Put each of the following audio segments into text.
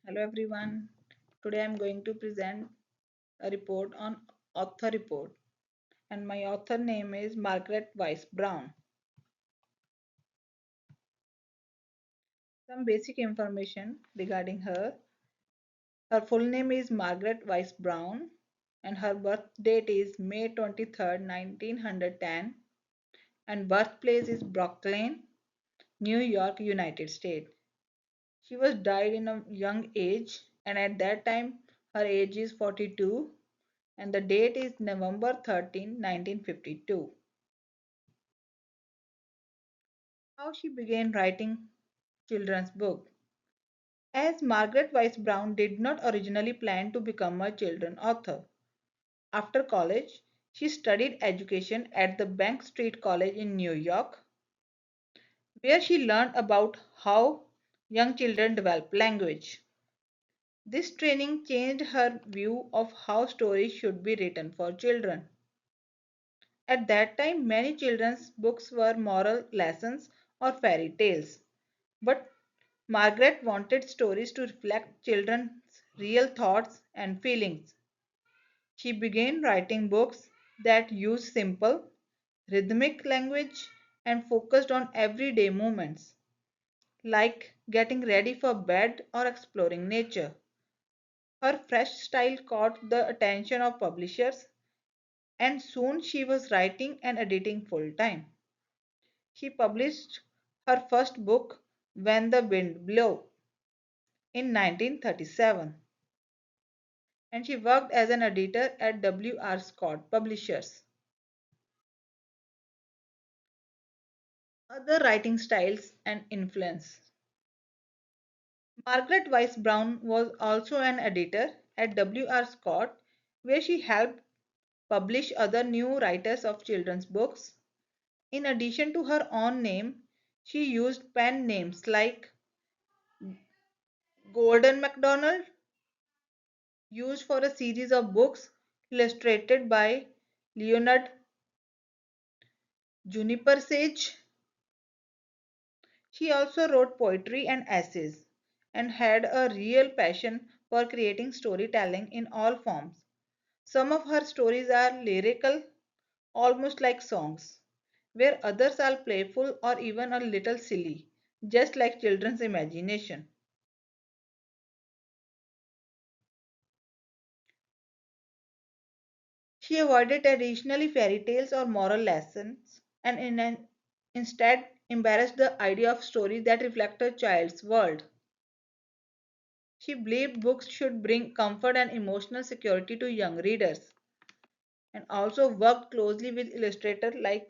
Hello everyone. Today I'm going to present a report on author report and my author name is Margaret Weiss Brown. Some basic information regarding her. Her full name is Margaret Weiss Brown and her birth date is May 23rd, 1910 and birthplace is Brooklyn, New York, United States. She was died in a young age and at that time her age is 42 and the date is November 13, 1952. How she began writing children's book. As Margaret Weiss Brown did not originally plan to become a children's author. After college, she studied education at the Bank Street College in New York, where she learned about how young children develop language. This training changed her view of how stories should be written for children. At that time, many children's books were moral lessons or fairy tales. But Margaret wanted stories to reflect children's real thoughts and feelings. She began writing books that used simple, rhythmic language and focused on everyday moments, like getting ready for bed or exploring nature. Her fresh style caught the attention of publishers, and soon she was writing and editing full time. She published her first book, When the Wind Blew, in 1937, and she worked as an editor at W. R. Scott Publishers. Other writing styles and influence. Margaret Weiss Brown was also an editor at W. R. Scott, where she helped publish other new writers of children's books. In addition to her own name, she used pen names like Gordon MacDonald, used for a series of books illustrated by Leonard Juniper Sage. She also wrote poetry and essays and had a real passion for creating storytelling in all forms. Some of her stories are lyrical, almost like songs, where others are playful or even a little silly, just like children's imagination. She avoided traditionally fairy tales or moral lessons and instead embraced the idea of stories that reflect a child's world. She believed books should bring comfort and emotional security to young readers, and also worked closely with illustrators like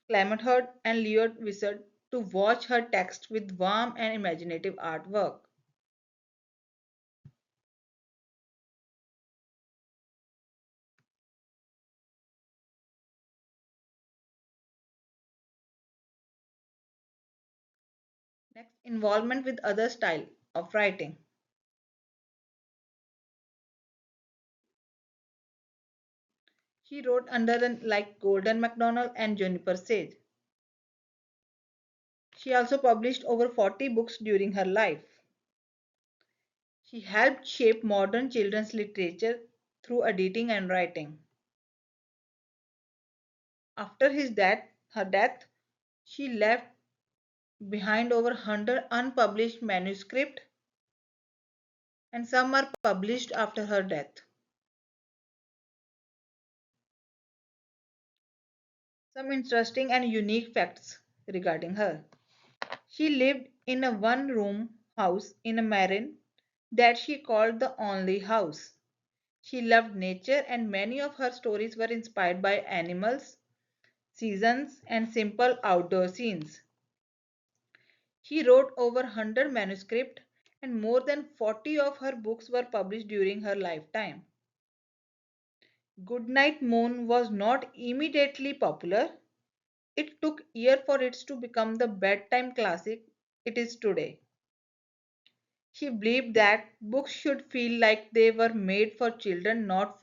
Clement Hurd and Leo Wizard to watch her text with warm and imaginative artwork. Next, involvement with other style of writing. She wrote under the like Golden MacDonald and Juniper Sage. She also published over 40 books during her life. She helped shape modern children's literature through editing and writing. After her death, she left behind over 100 unpublished manuscripts and some are published after her death. Some interesting and unique facts regarding her. She lived in a one-room house in a Marin that she called the only house. She loved nature and many of her stories were inspired by animals, seasons, and simple outdoor scenes. She wrote over 100 manuscripts and more than 40 of her books were published during her lifetime. Goodnight Moon was not immediately popular. It took years for it to become the bedtime classic it is today. She believed that books should feel like they were made for children, not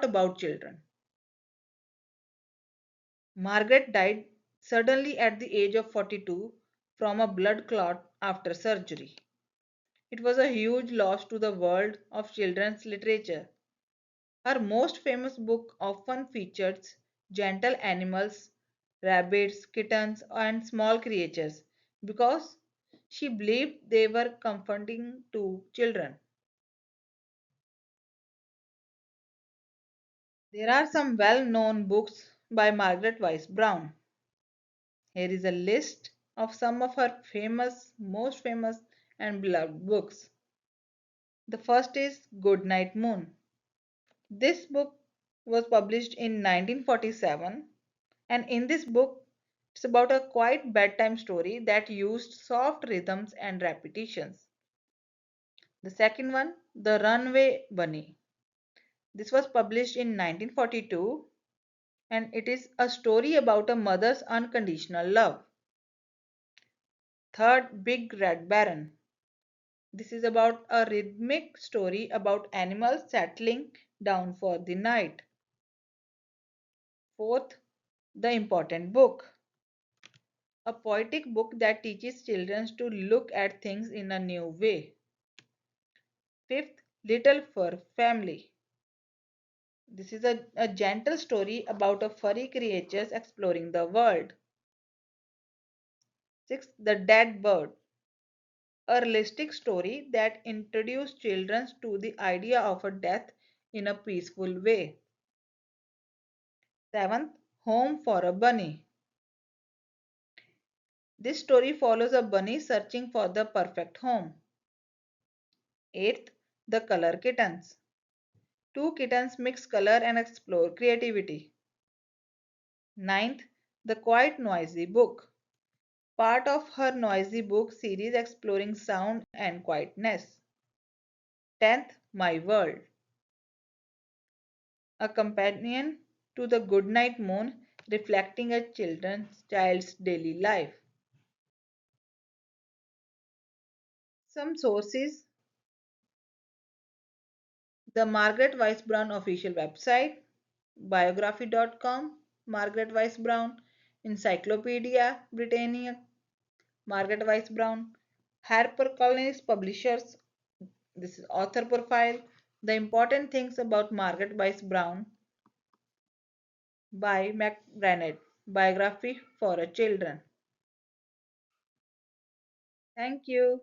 about children. Margaret died suddenly at the age of 42 from a blood clot after surgery. It was a huge loss to the world of children's literature. Her most famous book often features gentle animals, rabbits, kittens, and small creatures because she believed they were comforting to children. There are some well known books by Margaret Wise Brown. Here is a list of some of her most famous, and beloved books. The first is Goodnight Moon. This book was published in 1947, and in this book, it's about a quiet bedtime story that used soft rhythms and repetitions. The second one, The Runaway Bunny. This was published in 1942, and it is a story about a mother's unconditional love. Third, Big Red Baron. This is about a rhythmic story about animals settling down for the night. Fourth, The Important Book, a poetic book that teaches children to look at things in a new way. Fifth, Little Fur Family. This is a gentle story about a furry creatures exploring the world. Sixth, The Dead Bird, a realistic story that introduces children to the idea of a death in a peaceful way. Seventh, Home for a Bunny. This story follows a bunny searching for the perfect home. Eighth, The Color Kittens. Two kittens mix color and explore creativity. Ninth, The Quiet Noisy Book. Part of her Noisy Book series exploring sound and quietness. 10th, My World. A companion to the Goodnight Moon reflecting a child's daily life. Some sources: the Margaret Wise Brown official website, biography.com, Margaret Wise Brown, Encyclopedia Britannica, Margaret Wise Brown, HarperCollins Publishers. This is author profile. The important things about Margaret Wise Brown by McBride, biography for a children. Thank you.